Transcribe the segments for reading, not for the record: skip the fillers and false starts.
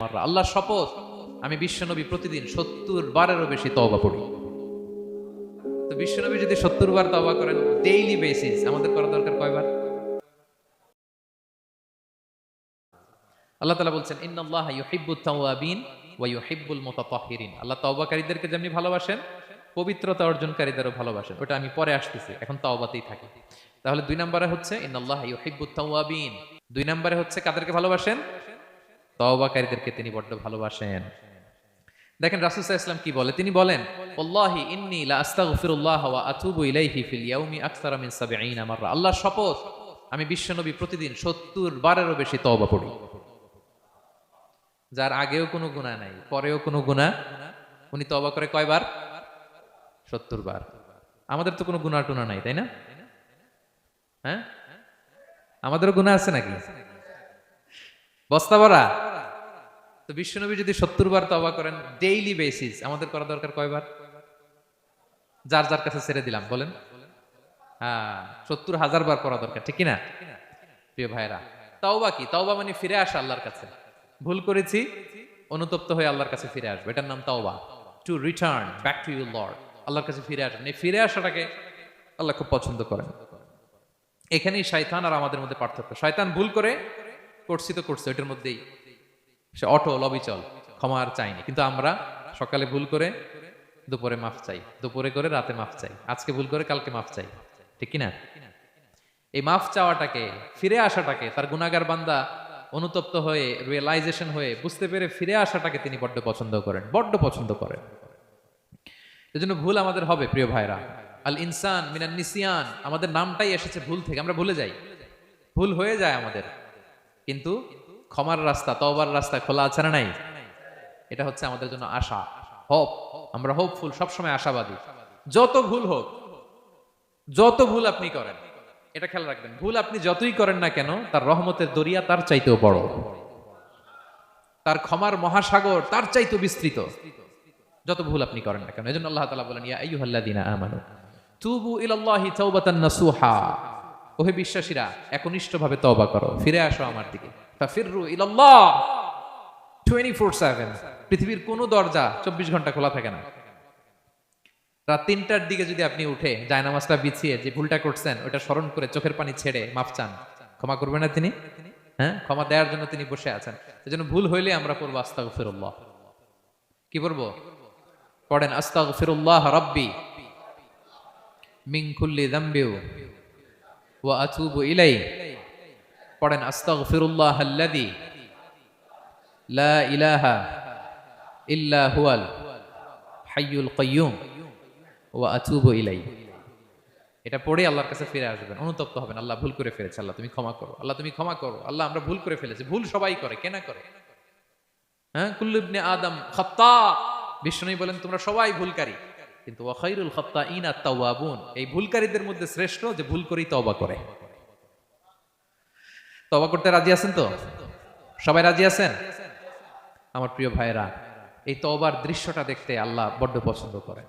আল্লাহ শপথ, আমি বিশ্বনবী প্রতিদিন 70 বারেরও বেশি তওবা পড়ি। তো বিশ্বনবী যদি 70 বার তওবা করেন ডেইলি বেসিস, আমাদের করা দরকার কয়বার? আল্লাহ তাআলা বলছেন ইন্নাল্লাহা ইউহিব্বুত তাওয়াবিন ওয়া ইউহিব্বুল মুতাতাহহিরিন। আল্লাহ তওবাকারীদেরকে যেমনি ভালোবাসেন, পবিত্রতা অর্জনকারীদেরও ভালোবাসেন। ওটা আমি পরে আসতেছি, এখন তওবাতেই থাকি। তাহলে 2 নম্বরে হচ্ছে ইন্নাল্লাহা ইউহিব্বুত তাওয়াবিন। 2 নম্বরে হচ্ছে কাদেরকে ভালোবাসেন? তওবাকারীদেরকে তিনি বড্ড ভালোবাসেন। দেখেন রাসূল সাল্লাল্লাহু আলাইহি ওয়াসাল্লাম কি বলে, তিনি বলেন ওয়াল্লাহি ইন্নী লা আস্তাগফিরুল্লাহ ওয়া আতুবু ইলাইহি ফিল ইয়াউমি আকসারা মিন 70 মাররা। আল্লাহর শপথ, আমি বিশ্বনবী প্রতিদিন 70 বারেরও বেশি তওবা পড়ি। যার আগেও কোনো গুনাহ নাই, পরেও কোনো গুনাহ, উনি তওবা করে কয়বার? 70 বার। আমাদের তো কোনো গুনাহ টুনা নাই, তাই না? হ্যাঁ, আমাদেরও গুনাহ আছে নাকি? বস্তা ভরা। তো বিশ্বনবী যদি 70 বার তওবা করেন ডেইলি বেসিস, আমাদের করা দরকার কয়বার? যার যার কাছে ছেড়ে দিলাম, বলেন। হ্যাঁ, 70,000 বার করা দরকার, ঠিক কি না? প্রিয় ভাইরা, তওবা কি? তওবা মানে ফিরে আসা আল্লাহর কাছে। ভুল করেছি, অনুতপ্ত হয়ে আল্লাহর কাছে ফিরে আসবে, এটার নাম তওবা। To return back to your Lord, আল্লাহর কাছে ফিরে আসবেন। এই ফিরে আসাটাকে আল্লাহ খুব পছন্দ করেন। এখানেই শয়তান আর আমাদের মধ্যে পার্থক্য। শয়তান ভুল করে করছি তো করছে, ওইটার মধ্যেই সে অটল অবিচল, ক্ষমা আর চাইনি। কিন্তু আমরা সকালে ভুল করে দুপুরে মাফ চাই, দুপুরে করে রাতে মাফ চাই, আজকে ভুল করে কালকে মাফ চাই, ঠিক কিনা? এই মাফ চাওয়াটাকে, ফিরে আসাটাকে, তার গুনাহগার বান্দা অনুতপ্ত হয়ে, রিয়েলাইজেশন হয়ে, বুঝতে পেরে ফিরে আসাটাকে তিনি বড্ড পছন্দ করেন, বড্ড পছন্দ করেন। এজন্য ভুল আমাদের হবে প্রিয় ভাইরা। আল ইনসান মিনান নিসিয়ান, আমাদের নামটাই এসেছে ভুল থেকে, আমরা ভুলে যাই, ভুল হয়ে যায় আমাদের। কিন্তু ক্ষমার রাস্তা, তওবার রাস্তা খোলা আছে না নাই? এটা হচ্ছে আমাদের জন্য আশা, হোপ। আমরা হোপফুল, সবসময় আশাবাদী। যত ভুল হোক, যত ভুল আপনি করেন, এটা খেয়াল রাখবেন, ভুল আপনি যতই করেন না কেন, তার রহমতের দরিয়া তার চাইতেও বড়, তার ক্ষমার মহাসাগর তার চাইতেও বিস্তৃত, যত ভুল আপনি করেন না কেন। এজন্য আল্লাহ তাআলা বলেন ইয়া আইয়ুহাল্লাযীনা আমানু তুবু ইলাল্লাহি তাওবাতান নাসুহা। ওহে বিশ্বাসীরা, একনিষ্ঠভাবে তওবা করো, ফিরে আসো আমার দিকে। ফাফিররু ইলাল্লাহ 24/7। পৃথিবীর কোনো দরজা 24 ঘন্টা খোলা থাকে না। রাত 3টার দিকে যদি আপনি উঠে জায়নামাজটা বিছিয়ে যে ভুলটা করছেন ওটা স্মরণ করে চোখের পানি ছেড়ে মাফ চান, ক্ষমা করবেন না তিনি? হ্যাঁ, ক্ষমা দেওয়ার জন্য তিনি বসে আছেন। এজন্য ভুল হইলে আমরা পড়বো আস্তাগফিরুল্লাহ। কি পড়বো? পড়েন আস্তাগফিরুল্লাহ রাব্বি মিন কুল্লি যামবি ওয়া আতুবু ইলাই। পড়েন আস্তাগফিরুল্লাহাল্লাযী লা ইলাহা ইল্লা হুয়াল হাইয়ুল কাইয়্যুম ওয়া আতুবু ইলাই। এটা পড়ে আল্লাহর কাছে ফিরে আসবেন, অনুতপ্ত হবেন। আল্লাহ ভুল করে ফেলেছে, আল্লাহ তুমি ক্ষমা করো, আল্লাহ তুমি ক্ষমা করো, আল্লাহ আমরা ভুল করে ফেলেছি। ভুল সবাই করে, কে না করে? হ্যাঁ, কুল্লু ইবনে আদম খাত্তা। বিষ্ণু বলেন তোমরা সবাই ভুলকারী, কিন্তু ওয়া খায়রুল খাত্তাইনা আত-তাওয়াবুন। এই ভুলকারীদের মধ্যে শ্রেষ্ঠ যে ভুল করেই তওবা করে। তওবা করতে রাজি আছেন তো? সবাই রাজি আছেন? আমার প্রিয় ভাইরা, এই তওবার দৃশ্যটা দেখতে আল্লাহ বড্ড পছন্দ করে।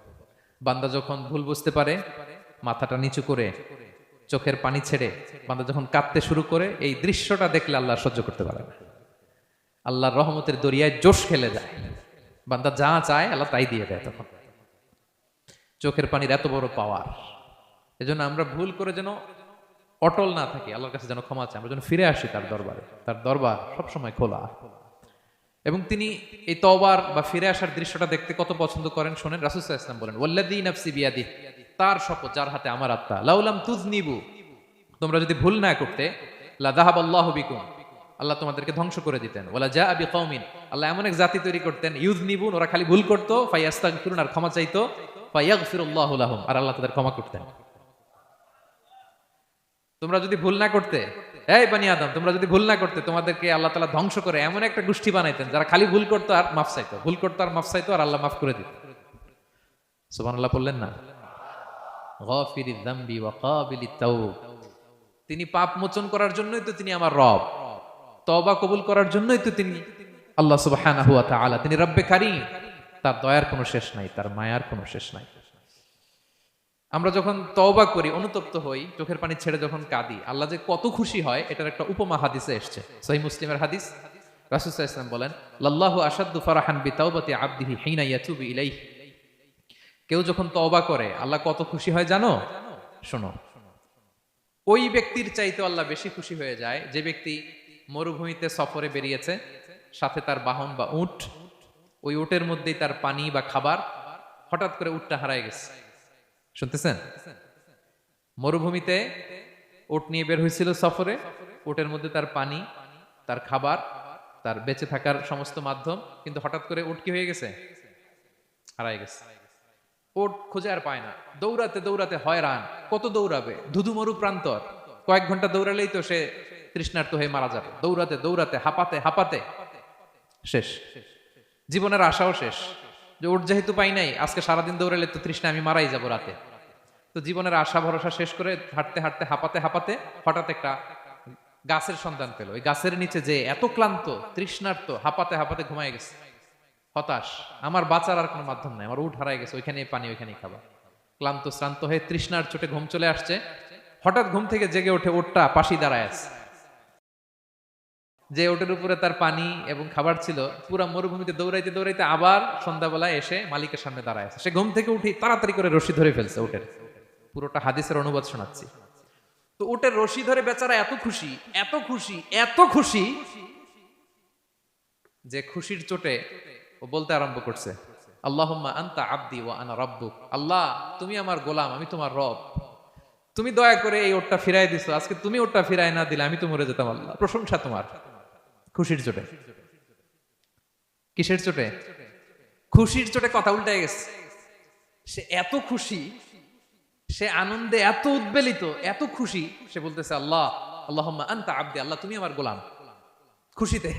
বান্দা যখন ভুল বুঝতে পারে, মাথাটা নিচু করে চোখের পানি ছেড়ে বান্দা যখন কাঁদতে শুরু করে, এই দৃশ্যটা দেখলে আল্লাহ সহ্য করতে পারে না। আল্লাহর রহমতের দরিয়ায় জোশ খেলে যায়, বান্দা যা চায় আল্লাহ তাই দিয়ে দেয়। তখন চোখের পানির এত বড় পাওয়ার। এজন্য আমরা ভুল করে যেন অটল না থাকি, আল্লাহর কাছে যেন ক্ষমা চাই, আমরা যেন ফিরে আসি তার দরবারে। তার দরবার সবসময় খোলা। এবং তিনি এই তওবার বা ফিরে আসার দৃশ্যটা দেখতে কত পছন্দ করেন শোনেন। রাসূল সাল্লাল্লাহু আলাইহি ওয়াসাল্লাম বলেন ওয়াল্লাযী নাফসি বিয়াদিহি, তার শপথ যার হাতে আমার আত্মা, লাউলাম তুযনিবু, তোমরা যদি ভুল না করতে, লা যাহাবাল্লাহু বিকুম, আল্লাহ তোমাদেরকে ধ্বংস করে দিতেন। ওয়ালা জাআ বিকওমিন, আল্লাহ এমন এক জাতি তৈরি করতেন, ইউযনিবুন, ওরা খালি ভুল করত, ফায়াস্তাগফিরুন, আর ক্ষমা চাইতো, ফায়াগফিরুল্লাহু লাহুম, আর আল্লাহ তাদের ক্ষমা করতেন। তোমরা যদি ভুল না করতে, এই বনি আদম, তোমরা যদি ভুল না করতে, তোমাদেরকে আল্লাহ তাআলা ধ্বংস করে এমন একটা গোষ্ঠী বানাইতেন যারা খালি ভুল করতো আর মাফ চাইতো, ভুল করতো আর মাফ চাইতো, আর আল্লাহ মাফ করে দিত। সুবহানাল্লাহ বললেন না? গাফিরিয যামবি ওয়া কাবিলিত তাওব। তিনি পাপ মোচন করার জন্যই তো তিনি আমার রব, তওবা কবুল করার জন্যই তো তিনি আল্লাহ সুবহানাহু ওয়া তাআলা। তিনি রব্বে কারীম, তার দয়ার কোনো শেষ নাই, তার মায়ার কোনো শেষ নাই। আমরা যখন তওবা করি, অনুতপ্ত হই, চোখের পানি ছেড়ে যখন কাঁদি, আল্লাহ যে কত খুশি হয় এটার একটা উপমা হাদিসে এসেছে, সহিহ মুসলিমের হাদিস। রাসূল সাল্লাল্লাহু আলাইহি ওয়াসাল্লাম বলেন, লাল্লাহু আশাদ্দু ফারাহান বিতাওবাতি আবদিহি হিনা ইয়াতুবু ইলাইহি। কেউ যখন তওবা করে আল্লাহ কত খুশি হয় জানো? শোনো, ওই ব্যক্তির চাইতে আল্লাহ বেশি খুশি হয়ে যায় যে ব্যক্তি মরুভূমিতে সফরে বেরিয়েছে, সাথে তার বাহন বা উট, ওই উটের মধ্যেই তার পানি বা খাবার, হঠাৎ করে উটটা হারায় গেছে। শুনতেছেন? মরুভূমিতে উট নিয়ে বের হয়েছিল সফরে, উটের মধ্যে তার পানি, তার খাবার, তার বেঁচে থাকার সমস্ত মাধ্যম, কিন্তু হঠাৎ করে উট কি হয়ে গেছে? হারায় গেছে। উট খুঁজে আর পায় না, দৌড়াতে দৌড়াতে হয়রান। কত দৌড়াবে? ধুধু মরু প্রান্তর, কয়েক ঘন্টা দৌড়ালেই তো সে তৃষ্ণার্ত হয়ে মারা যাবে। দৌড়াতে দৌড়াতে হাঁপাতে হাঁপাতে শেষ, জীবনের আশাও শেষ, যে উট যেহেতু পাই নাই, আজকে সারাদিন দৌড়ালে তো তৃষ্ণা আমি মারাই যাবো রাতে। তো জীবনের আশা ভরসা শেষ করে হাঁটতে হাঁটতে হাঁপাতে হাঁপাতে হঠাৎ একটা গাছের সন্ধান পেল। ওই গাছের নিচে যে এত ক্লান্ত, তৃষ্ণার্ত, হাঁপাতে হাঁপাতে ঘুমায় গেছে, হতাশ, আমার বাঁচার আর কোনো মাধ্যম নাই, আমার উঠ হারাই গেছে, ওইখানে পানি ওইখানেই খাবার। ক্লান্ত শ্রান্ত হয়ে তৃষ্ণার চোটে ঘুম চলে আসছে। হঠাৎ ঘুম থেকে জেগে ওঠে, উটটা পাশি দাঁড়ায় আছে। যে ওটের উপরে তার পানি এবং খাবার ছিল, পুরা মরুভূমিতে দৌড়াইতে দৌড়াইতে আবার সন্ধ্যাবেলায় এসে মালিকের সামনে দাঁড়ায় আছে। সে ঘুম থেকে উঠি তাড়াতাড়ি করে রশি ধরে ফেলছে উটের। পুরোটা হাদিসের অনুবাদ শোনাচ্ছি। তো উটের রশি ধরে বেচারা এত খুশি, এত খুশি, এত খুশি, যে খুশির চোটে ও বলতে আরম্ভ করছে, আল্লাহুম্মা আনতা আবদি ওয়া আনা রাব্বুক। আল্লাহ, তুমি আমার গোলাম, আমি তোমার রব। তুমি দয়া করে এই ওটটা ফিরাই দিছো, আজকে তুমি ওটটা ফিরাই না দিলে আমি তো মরে যেতাম। আল্লাহ, প্রশংসা তোমার। খুশির চোটে। কিসের চোটে? খুশির চোটে কথা উল্টে গেছে। সে এত খুশি, সে আনন্দে এত উদ্বেলিত, এত খুশি, সে বলতেছে আল্লাহ, আল্লাহুম্মা আনতা আবদি, আল্লাহ তুমি আমার গোলাম। খুশিতে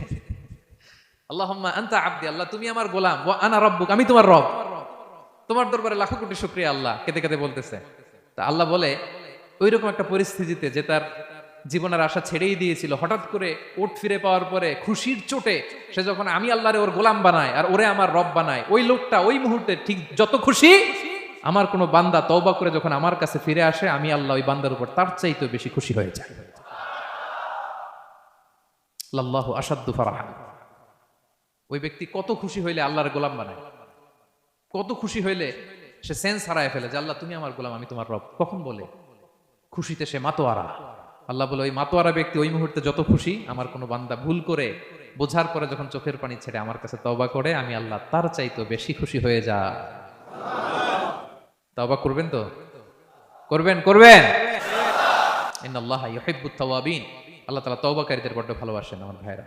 আল্লাহুম্মা আনতা আবদি, আল্লাহ তুমি আমার গোলাম, ওয়া আনা রাব্বুক, আমি তোমার রব। তোমার দরবারে লাখো কোটি শুকরিয়া আল্লাহ, কেঁদে কেঁদে বলতেছে। তা আল্লাহ বলে, ওইরকম একটা পরিস্থিতিতে যে তার জীবনের আশা ছেড়েই দিয়েছিল, হঠাৎ করে উট ফিরে পাওয়ার পরে খুশির চোটে সে যখন আমি আল্লাহরে ওর গোলাম বানায় আর ওরে আমার রব বানায়, ওই লোকটা ওই মুহূর্তে ঠিক যত খুশি, আমার কোনো বান্দা তওবা করে যখন আমার কাছে ফিরে আসে, আমি আল্লাহ ওই বান্দার উপর তার চাইতে বেশি খুশি হয়ে যায়। লাল্লাহু আশাদ্দু ফারাহান। ওই ব্যক্তি কত খুশি হইলে আল্লাহর গোলাম বানায়, কত খুশি হইলে সে সেন্স হারায় ফেলে যে আল্লাহ তুমি আমার গোলাম, আমি তোমার রব। কখন বলে? খুশিতে সে মাতোয়ারা। আল্লাহ বলে, ওই মাতোয়ারা ব্যক্তি ওই মুহূর্তে যত খুশি, আমার কোনো বান্দা ভুল করে বোঝার পরে যখন চোখের পানি ছেড়ে আমার কাছে তওবা করে, আমি আল্লাহ তার চাইতে বেশি খুশি হয়ে যা। তওবা করবেন তো? করবেন করবেন। ইন্নাল্লাহা ইউহিব্বুত তাওয়াবিন। আল্লাহ তাআলা তওবাকারীদের বড় ভালোবাসেন আমার ভাইরা।